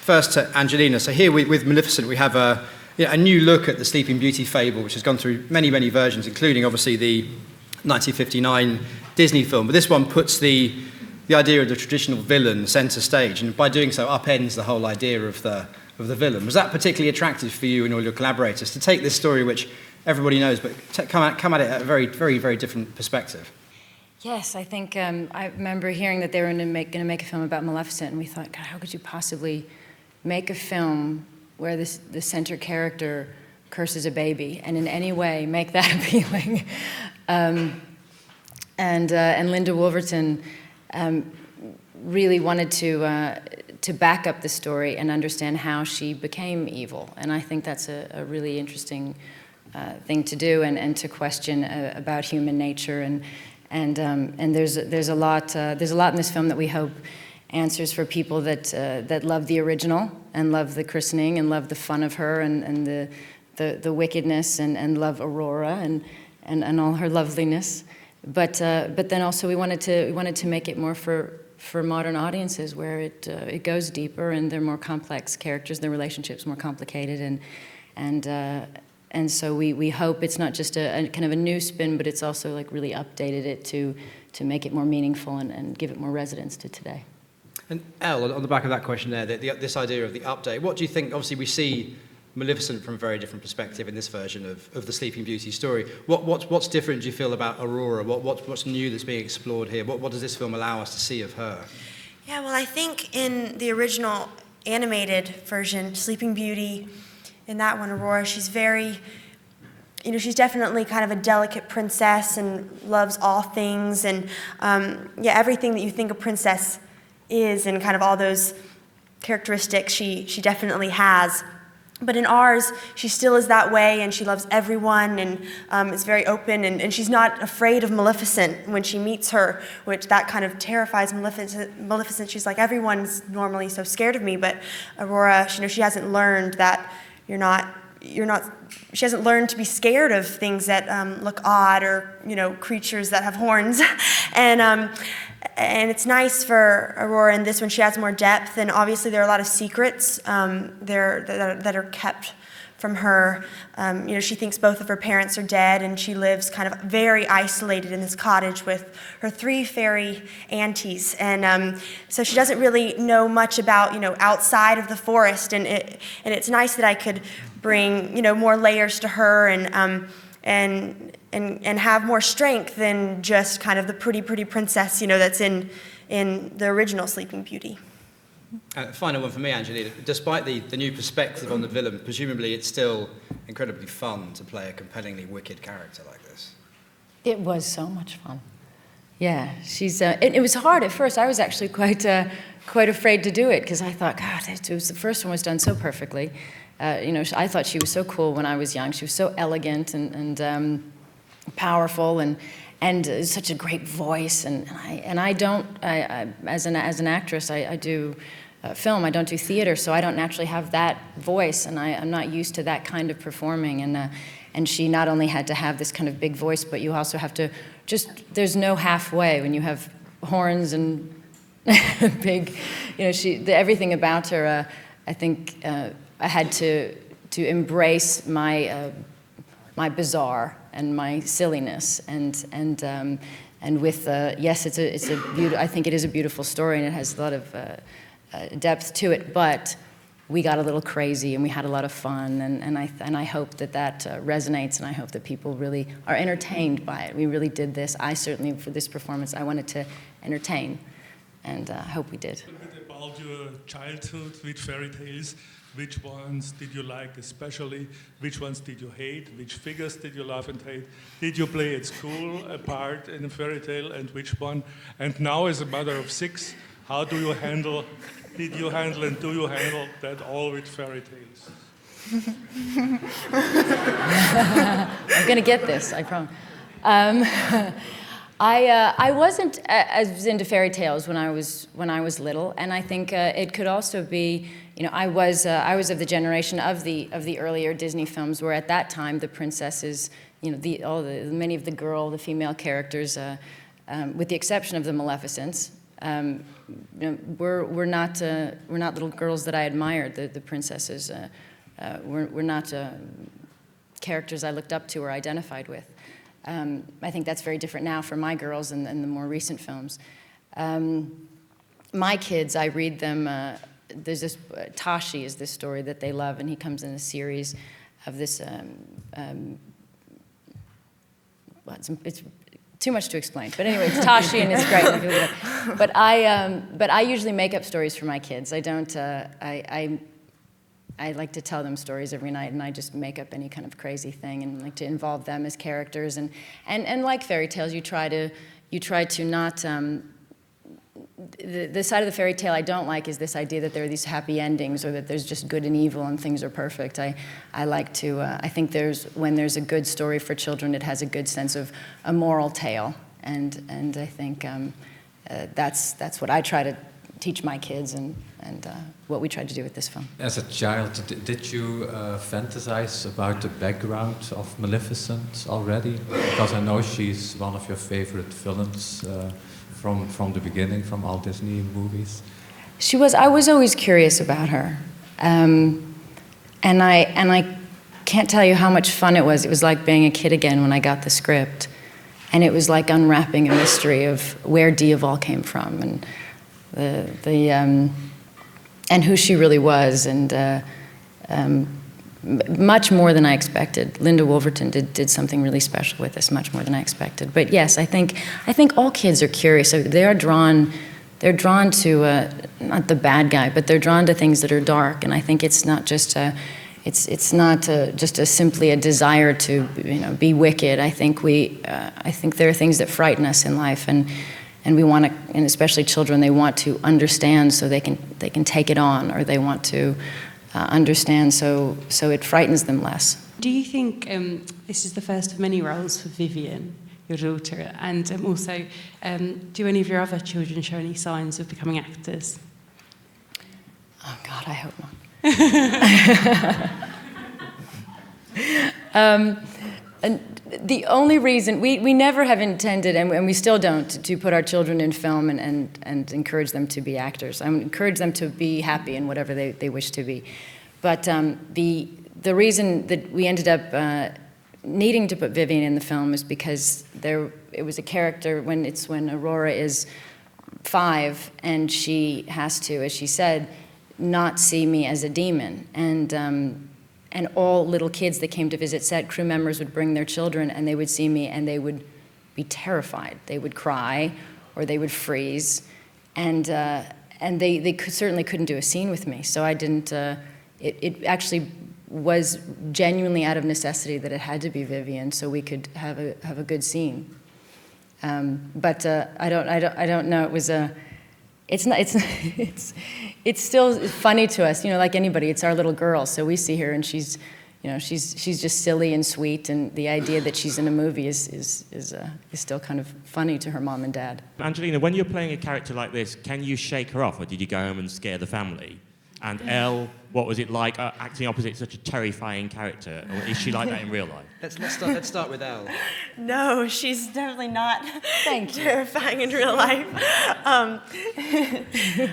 first to Angelina. So here with Maleficent, we have a new look at the Sleeping Beauty fable, which has gone through many, many versions, including obviously the 1959 Disney film. But this one puts the idea of the traditional villain centre stage, and by doing so upends the whole idea of the villain. Was that particularly attractive for you and all your collaborators to take this story, which everybody knows, but come at it at a very, very, very different perspective? Yes, I think I remember hearing that they were going to make a film about Maleficent, and we thought, God, how could you possibly make a film where the center character curses a baby, and in any way make that appealing? And Linda Wolverton really wanted to back up the story and understand how she became evil, and I think that's a really interesting thing to do, and to question about human nature, and there's a lot in this film that we hope answers for people that love the original and love the christening and love the fun of her and the wickedness and love Aurora and all her loveliness, but then also we wanted to make it more for modern audiences, where it goes deeper and they're more complex characters, their relationships more complicated, and so we hope it's not just a kind of a new spin, but it's also like really updated it to make it more meaningful and give it more resonance to today. And Elle, on the back of that question there, this idea of the update, what do you think? Obviously, we see Maleficent from a very different perspective in this version of the Sleeping Beauty story. What's different, do you feel, about Aurora? What's new that's being explored here? What does this film allow us to see of her? Yeah, well, I think in the original animated version, Sleeping Beauty, in that one, Aurora, she's very, she's definitely kind of a delicate princess and loves all things, and everything that you think a princess is, and kind of all those characteristics she definitely has. But in ours, she still is that way, and she loves everyone, and is very open, and she's not afraid of Maleficent when she meets her, which that kind of terrifies Maleficent. She's like, everyone's normally so scared of me, but Aurora, she hasn't learned that she hasn't learned to be scared of things that look odd, or creatures that have horns, and it's nice for Aurora in this one. She has more depth, and obviously there are a lot of secrets that are kept from her. She thinks both of her parents are dead, and she lives kind of very isolated in this cottage with her 3 fairy aunties, and so she doesn't really know much about outside of the forest, and it's nice that I could bring more layers to her, and have more strength than just kind of the pretty princess that's in the original Sleeping Beauty. Final one for me, Angelina. Despite the new perspective on the villain, presumably it's still incredibly fun to play a compellingly wicked character like this. It was so much fun. Yeah, she's. It was hard at first. I was actually quite afraid to do it, because I thought, God, the first one was done so perfectly. I thought she was so cool when I was young. She was so elegant and powerful, and such a great voice. And I don't. As an actress, I do film. I don't do theater, so I don't naturally have that voice, and I'm not used to that kind of performing. And she not only had to have this kind of big voice, but you also have to there's no halfway when you have horns and big. Everything about her. I think I had to embrace my bizarre and my silliness, and with yes, it's a beautiful. I think it is a beautiful story, and it has a lot of depth to it. But we got a little crazy, and we had a lot of fun, and I hope that resonates, and I hope that people really are entertained by it. We really did this. I certainly, for this performance, I wanted to entertain, and I hope we did. A bit about your childhood with fairy tales. Which ones did you like especially? Which ones did you hate? Which figures did you love and hate? Did you play at school a part in a fairy tale, and which one? And now, as a mother of 6, how do you handle, did you handle and do you handle that all with fairy tales? I'm going to get this, I promise. I wasn't as into fairy tales when I was little, and I think it could also be, I was of the generation of the earlier Disney films, where at that time the princesses, many of the female characters, with the exception of the Maleficents, we're not little girls that I admired. The princesses were not characters I looked up to or identified with. I think that's very different now for my girls and the more recent films. My kids, I read them. There's this Tashi is this story that they love, and he comes in a series of this. Well, it's too much to explain, but anyway, it's Tashi and it's great. But I usually make up stories for my kids. I don't. I like to tell them stories every night, and I just make up any kind of crazy thing, and like to involve them as characters. And like fairy tales, you try to not. The side of the fairy tale I don't like is this idea that there are these happy endings, or that there's just good and evil and things are perfect. I like to. I think when there's a good story for children, it has a good sense of a moral tale, and I think that's what I try to teach my kids, and what we tried to do with this film. As a child, did you fantasize about the background of Maleficent already? Because I know she's one of your favorite villains. From the beginning, from all Disney movies? She was. I was always curious about her, and I can't tell you how much fun it was. It was like being a kid again when I got the script, and it was like unwrapping a mystery of where Diaval came from, and and who she really was, and much more than I expected. Linda Wolverton did something really special with this, much more than I expected. But yes, I think all kids are curious. So they're drawn to not the bad guy, but they're drawn to things that are dark. And I think it's not just simply a desire to be wicked. I think there are things that frighten us in life, and we want to, and especially children, they want to understand so they can take it on, or they want to. Understand so it frightens them less. Do you think this is the first of many roles for Vivian, your daughter, and also do any of your other children show any signs of becoming actors? Oh God, I hope not. And the only reason, we never have intended, and we still don't, to put our children in film and encourage them to be actors. I encourage them to be happy in whatever they wish to be. But the reason that we ended up needing to put Vivian in the film is because it was a character when Aurora is 5, and she has to, as she said, not see me as a demon. And all little kids that came to visit set, crew members would bring their children, and they would see me, and they would be terrified. They would cry, or they would freeze, and they certainly couldn't do a scene with me. So I didn't. It actually was genuinely out of necessity that it had to be Vivian, so we could have a good scene. But I don't know. It was a. It's still funny to us, like anybody. It's our little girl, so we see her, and she's just silly and sweet, and the idea that she's in a movie is still kind of funny to her mom and dad. Angelina, when you're playing a character like this, can you shake her off, or did you go home and scare the family? And Elle, what was it like acting opposite such a terrifying character? Or is she like that in real life? Let's start with Elle. No, she's definitely not terrifying in real life.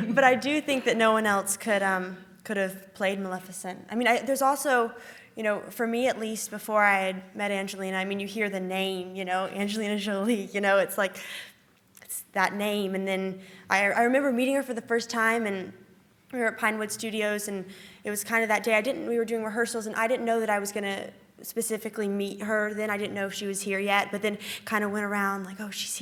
But I do think that no one else could have played Maleficent. I mean, there's also, for me at least, before I had met Angelina, I mean, you hear the name, Angelina Jolie, it's like, it's that name. And then I remember meeting her for the first time, and we were at Pinewood Studios, and it was kind of that day. We were doing rehearsals, and I didn't know that I was going to specifically meet her then. I didn't know if she was here yet, but then kind of went around like, oh, she's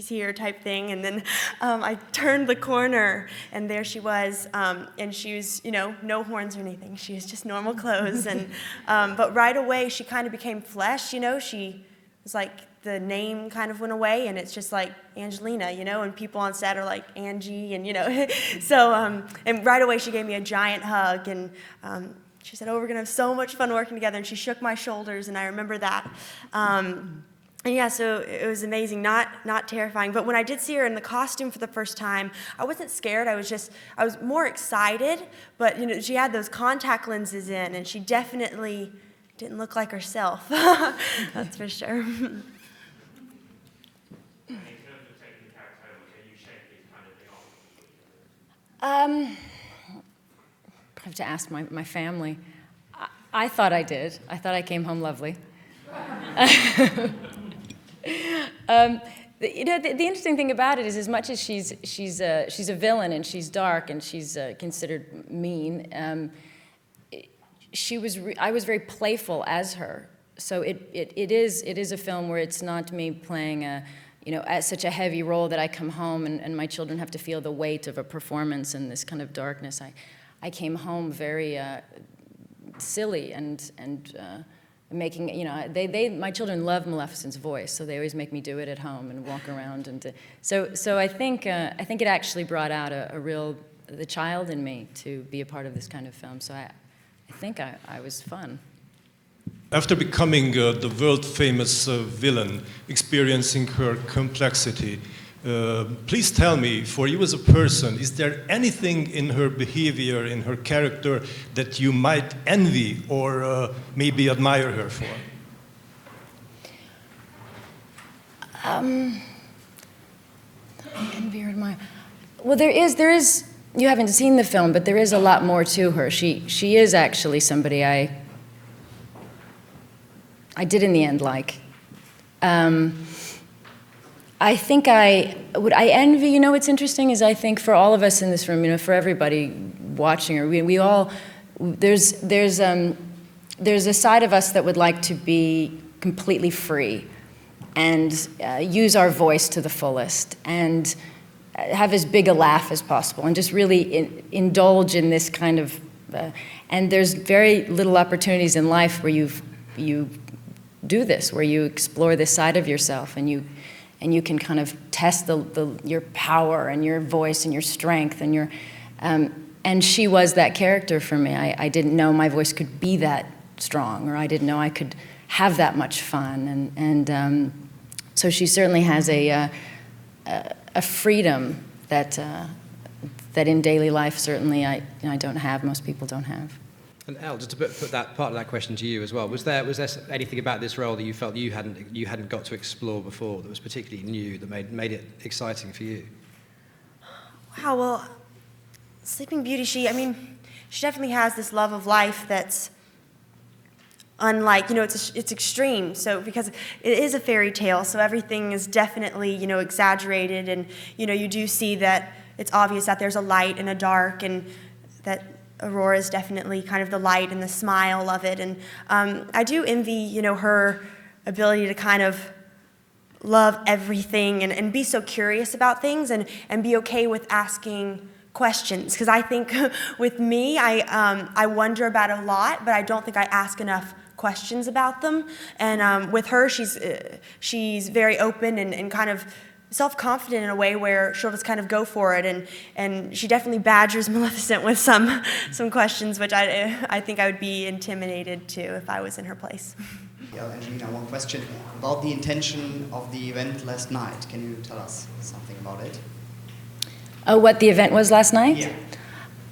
here type thing. And then I turned the corner, and there she was, and she was, no horns or anything. She was just normal clothes. And but right away, she kind of became flesh, She was like, the name kind of went away, and it's just like Angelina, and people on set are like Angie, and so and right away she gave me a giant hug, and she said, "Oh, we're gonna have so much fun working together," and she shook my shoulders, and I remember that. And yeah, so it was amazing, not terrifying. But when I did see her in the costume for the first time, I wasn't scared. I was more excited. But she had those contact lenses in, and she definitely didn't look like herself. That's for sure. I have to ask my family. I thought I did. I thought I came home lovely. The interesting thing about it is, as much as she's a villain and she's dark and she's considered mean, I was very playful as her. So it is a film where it's not me playing as such a heavy role that I come home and my children have to feel the weight of a performance in this kind of darkness. I came home very silly and making, my children love Maleficent's voice, so they always make me do it at home and walk around. And so I think it actually brought out the child in me to be a part of this kind of film. So I think I was fun. After becoming the world-famous villain, experiencing her complexity, please tell me, for you as a person, is there anything in her behavior, in her character, that you might envy or maybe admire her for? Envy or admire? Well, there is. You haven't seen the film, but there is a lot more to her. She is actually somebody I did in the end like. I think I envy, what's interesting is I think for all of us in this room, for everybody watching her, we all, there's a side of us that would like to be completely free and use our voice to the fullest and have as big a laugh as possible and just really indulge in this kind of, and there's very little opportunities in life where you do this, where you explore this side of yourself and you can kind of test your power and your voice and your strength and and she was that character for me. I didn't know my voice could be that strong, or I didn't know I could have that much fun, and so she certainly has a freedom that in daily life certainly I don't have. Most people don't have. And Elle, just to put that part of that question to you as well, was there anything about this role that you felt you hadn't got to explore before that was particularly new, that made it exciting for you? Wow, well, Sleeping Beauty, she definitely has this love of life that's unlike, it's extreme. So because it is a fairy tale, so everything is definitely, exaggerated, and you do see that it's obvious that there's a light and a dark, and that Aurora is definitely kind of the light and the smile of it. And I do envy, her ability to kind of love everything and be so curious about things and be okay with asking questions. Because I think with me, I wonder about a lot, but I don't think I ask enough questions about them. And with her, she's very open and kind of self-confident in a way where she'll just kind of go for it, and she definitely badgers Maleficent with some questions, which I think I would be intimidated to if I was in her place. Yeah, Angelina, one question about the intention of the event last night. Can you tell us something about it? Oh, what the event was last night?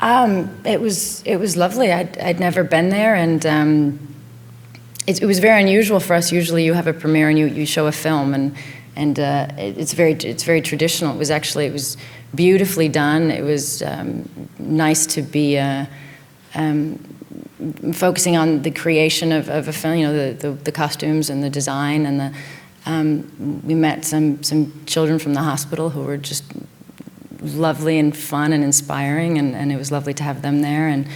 Yeah. It was lovely. I'd never been there, and it was very unusual for us. Usually, you have a premiere and you show a film, and it's very traditional. It was beautifully done. It was nice to be focusing on the creation of a film, the costumes and the design, and we met some children from the hospital who were just lovely and fun and inspiring, and it was lovely to have them there, and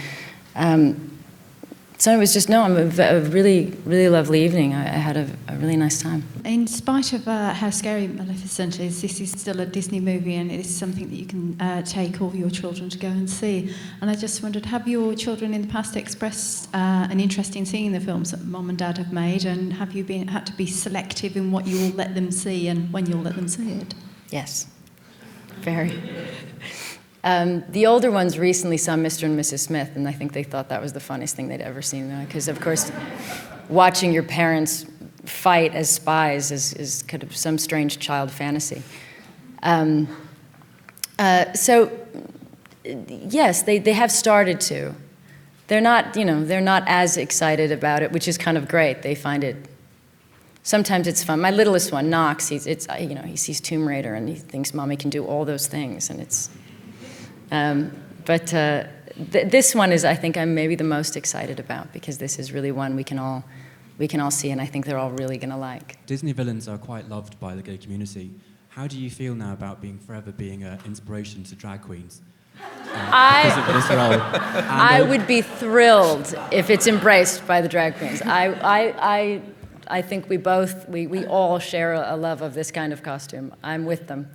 so it was just a really, really lovely evening. I had a really nice time. In spite of how scary Maleficent is, this is still a Disney movie, and it is something that you can take all your children to go and see. And I just wondered, have your children in the past expressed an interest in seeing the films that Mom and Dad have made, and have you had to be selective in what you will let them see and when you'll let them see it? Yes, very. The older ones recently saw Mr. and Mrs. Smith, and I think they thought that was the funniest thing they'd ever seen. Because, of course, watching your parents fight as spies is kind of some strange child fantasy. So, yes, they have started to. They're not as excited about it, which is kind of great. They find it. Sometimes it's fun. My littlest one, Knox, he sees Tomb Raider and he thinks Mommy can do all those things, and it's. this one is, I think, I'm maybe the most excited about, because this is really one we can all see, and I think they're all really going to like. Disney villains are quite loved by the gay community. How do you feel now about being forever being an inspiration to drag queens? Because of this role. I would be thrilled if it's embraced by the drag queens. I think we all share a love of this kind of costume. I'm with them.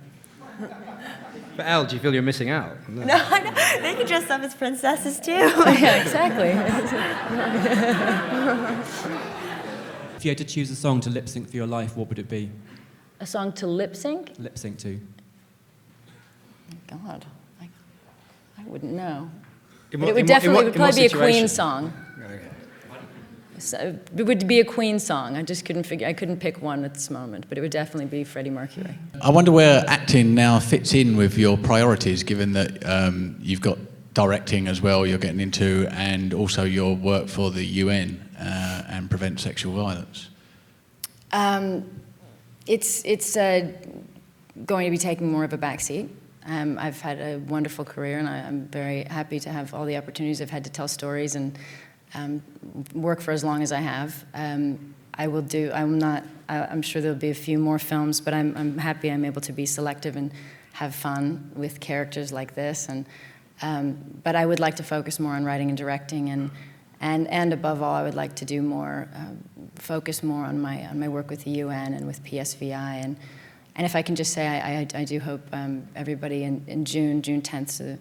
But Elle, do you feel you're missing out? No, I know. They can dress up as princesses too. Yeah, exactly. If you had to choose a song to lip sync for your life, what would it be? A song to lip sync? Lip sync to. God, I wouldn't know. In But what- it would in what- definitely in would what probably be a situation? Queen song. So it would be a Queen song. I just couldn't figure. I couldn't pick one at this moment, but it would definitely be Freddie Mercury. I wonder where acting now fits in with your priorities, given that you've got directing as well you're getting into, and also your work for the UN and prevent sexual violence. It's going to be taking more of a backseat. I've had a wonderful career, and I'm very happy to have all the opportunities I've had to tell stories and work for as long as I have. I'm sure there'll be a few more films, but I'm happy I'm able to be selective and have fun with characters like this. But I would like to focus more on writing and directing, and above all, I would like to do more, focus more on my work with the UN and with PSVI. And if I can just say, I do hope everybody in June 10th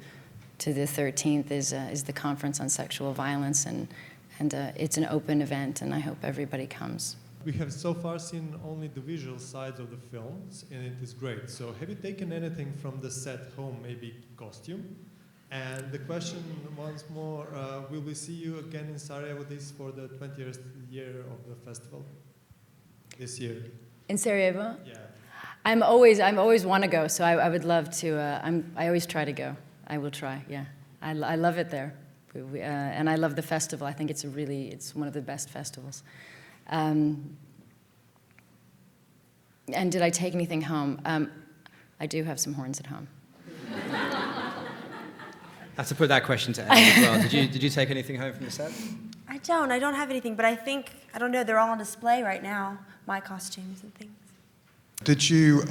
to the 13th is the conference on sexual violence, and it's an open event, and I hope everybody comes. We have so far seen only the visual sides of the films, and it is great. So have you taken anything from the set home, maybe costume? And the question once more, will we see you again in Sarajevo for the 20th year of the festival this year? In Sarajevo? Yeah. I'm always want to go, so I would love to. I always try to go. I will try. Yeah, I love it there, and I love the festival. I think it's one of the best festivals. And did I take anything home? I do have some horns at home. I have to put that question to Elle as well. Did you take anything home from the set? I don't have anything, but I don't know, they're all on display right now, my costumes and things. Did you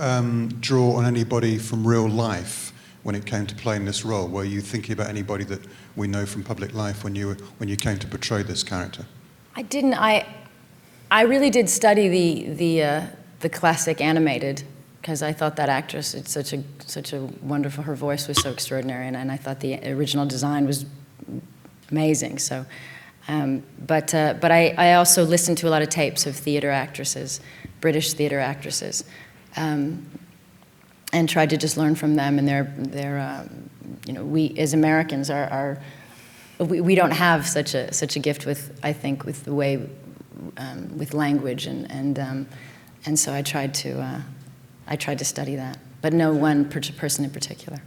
draw on anybody from real life when it came to playing this role? Were you thinking about anybody that we know from public life when you came to portray this character? I didn't. I really did study the classic animated, because I thought that actress, it's such a wonderful. Her voice was so extraordinary, and I thought the original design was amazing. So, but I also listened to a lot of tapes of theater actresses, British theater actresses, and tried to just learn from them. And their we as Americans we don't have such a gift with, I think, with the way with language, and so I tried to study that, but no one person in particular.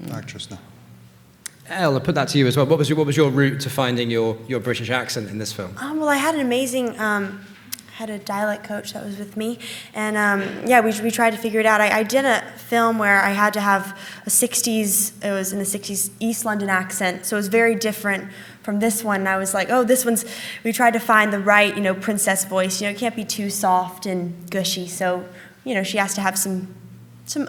No. Actress, no. Elle, I'll put that to you as well. What was your route to finding your British accent in this film? Well, I had an amazing, had a dialect coach that was with me, and we tried to figure it out. I did a film where I had to have it was in the 60s East London accent, so it was very different from this one. And I was like, we tried to find the right, princess voice. It can't be too soft and gushy, so, she has to have some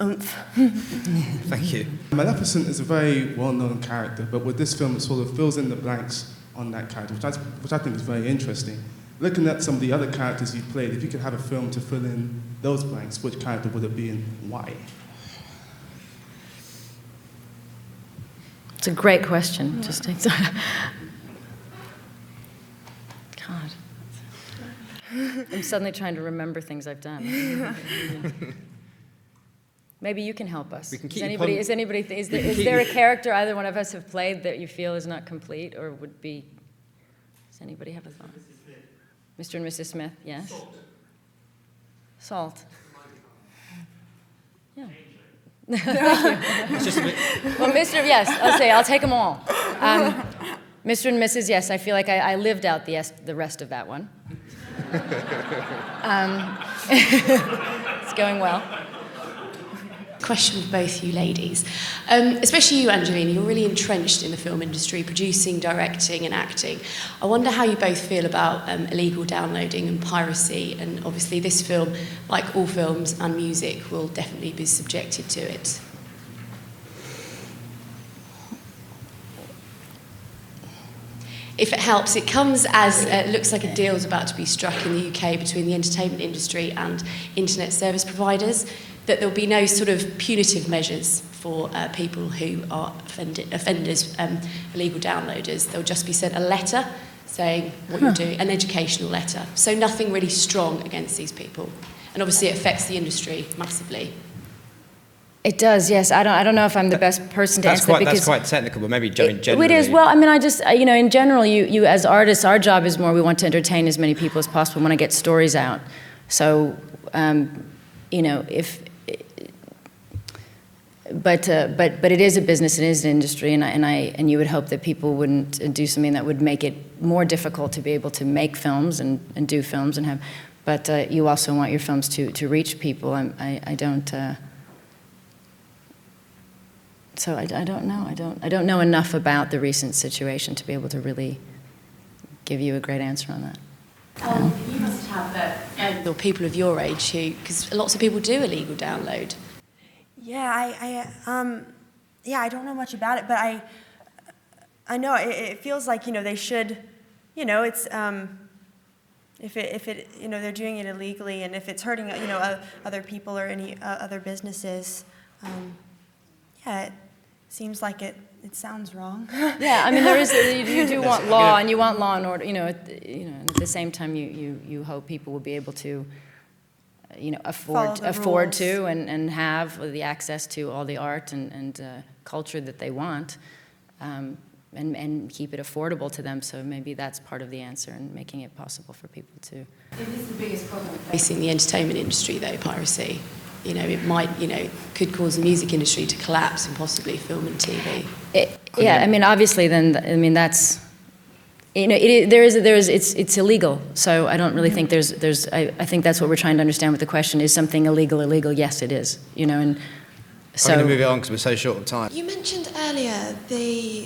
oomph. Thank you. Maleficent is a very well-known character, but with this film, it sort of fills in the blanks on that character, which I think is very interesting. Looking at some of the other characters you've played, if you could have a film to fill in those blanks, which character would it be and why? It's a great question. Just takes. God. I'm suddenly trying to remember things I've done. Maybe you can help us. We can keep is there a character either one of us have played that you feel is not complete or would be? Does anybody have a thought? Mr. and Mrs. Smith, yes. Salt. Yeah. Well, yes, I'll take them all. Mr. and Mrs., yes, I feel like I lived out the rest of that one. It's going well. Question for both you ladies. Especially you, Angelina, you're really entrenched in the film industry, producing, directing and acting. I wonder how you both feel about illegal downloading and piracy, and obviously this film, like all films and music, will definitely be subjected to it. If it helps, it comes as looks like a deal is about to be struck in the UK between the entertainment industry and internet service providers, that there'll be no sort of punitive measures for people who are offenders, illegal downloaders. They'll just be sent a letter saying what you're doing, an educational letter. So nothing really strong against these people. And obviously it affects the industry massively. It does, yes. I don't know if I'm the best person to answer that, because that's quite technical, but maybe generally. It is. Well, I mean, I just, in general, you as artists, our job is more, we want to entertain as many people as possible. We want to get stories out. So, But it is a business, it is an industry, and you would hope that people wouldn't do something that would make it more difficult to be able to make films and do films and have. But you also want your films to reach people. I don't. So I don't know. I don't know enough about the recent situation to be able to really give you a great answer on that. You must have or people of your age who, because lots of people do illegal download. Yeah, I don't know much about it, but I know it feels like, they should, it's, if it, they're doing it illegally, and if it's hurting, other people or any other businesses, it seems like it sounds wrong. Yeah, I mean, you do want law, and you want law and order, and at the same time you hope people will be able to afford to and have the access to all the art and culture that they want, and keep it affordable to them. So maybe that's part of the answer, in making it possible for people to. It is the biggest problem facing the entertainment industry, though, piracy. It might, could cause the music industry to collapse, and possibly film and TV. I mean, obviously, then, that's. It's illegal. So I don't really think there's. I think that's what we're trying to understand with the question: is something illegal? Yes, it is. And so. I'm going to move it on because we're so short of time. You mentioned earlier the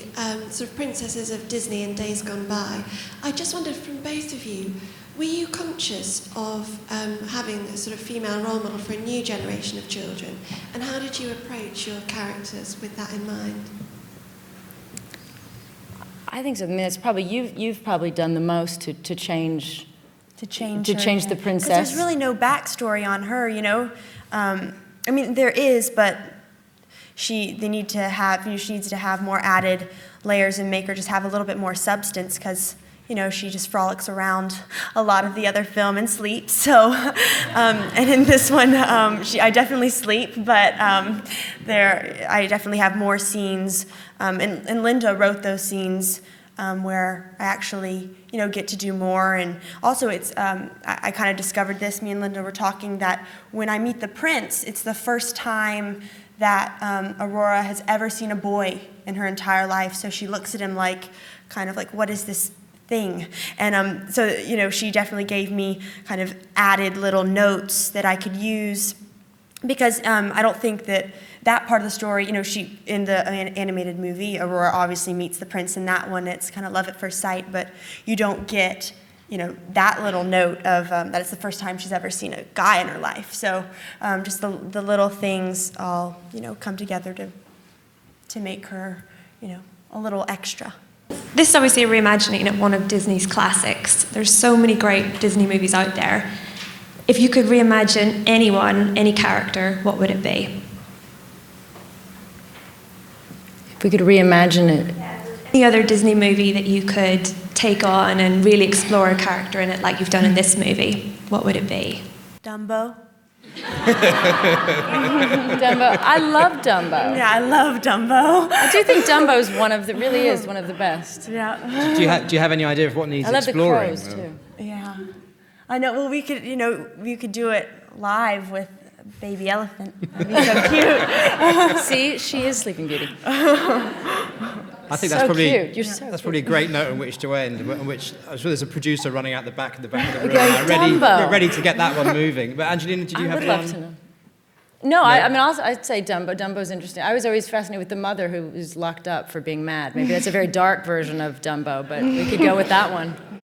sort of princesses of Disney in days gone by. I just wondered, from both of you, were you conscious of having a sort of female role model for a new generation of children, and how did you approach your characters with that in mind? I think so. I mean, it's probably you've probably done the most to change the princess. Because there's really no backstory on her, I mean, there is, but she needs to have more added layers and make her just have a little bit more substance, because she just frolics around a lot of the other film and sleeps. So, and in this one, I definitely sleep, but I definitely have more scenes. And Linda wrote those scenes where I actually, get to do more. And also, it's I kind of discovered this. Me and Linda were talking that when I meet the prince, it's the first time that Aurora has ever seen a boy in her entire life. So she looks at him kind of like, what is this thing? And so, she definitely gave me kind of added little notes that I could use, because I don't think that part of the story, she, in the animated movie, Aurora obviously meets the prince. In that one, it's kind of love at first sight, but you don't get, that little note of that it's the first time she's ever seen a guy in her life. So just the little things all, come together to make her, a little extra. This is obviously a reimagining of one of Disney's classics. There's so many great Disney movies out there. If you could reimagine anyone, any character, what would it be? If we could reimagine it. Any other Disney movie that you could take on and really explore a character in it like you've done in this movie, what would it be? Dumbo. Dumbo. I love Dumbo. Yeah, I love Dumbo. I do think Dumbo is one of the best. Yeah. Do you have any idea of what needs exploring? I love the crows too. Yeah. I know. Well, we could do it live with baby elephant. That'd be so cute. See, she is Sleeping Beauty. I think that's probably cute. That's probably a great note on which to end. On which I'm sure there's a producer running out the back of the room, ready to get that one moving. But Angelina, did you have one? I would love to know. No, I mean, I'd say Dumbo. Dumbo's interesting. I was always fascinated with the mother who was locked up for being mad. Maybe that's a very dark version of Dumbo, but we could go with that one.